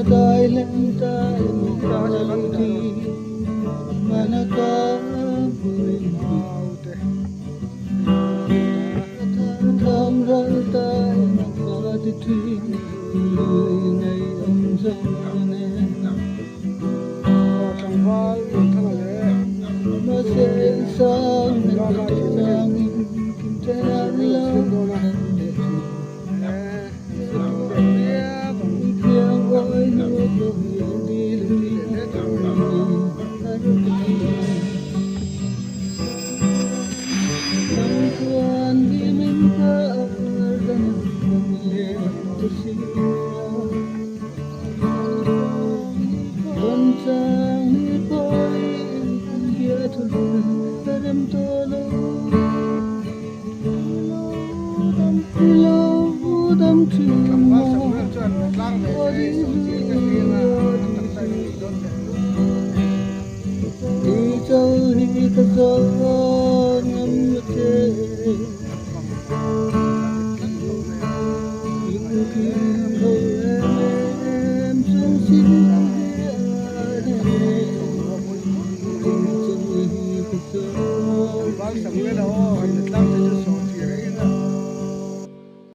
tay lên tay mình đi mana ka vui mau te tham ran tay mà đi thi ngày ông dâng nè trong vai thằng lẽ mà sẽ sang mình sang kim thế nào lâu Hello,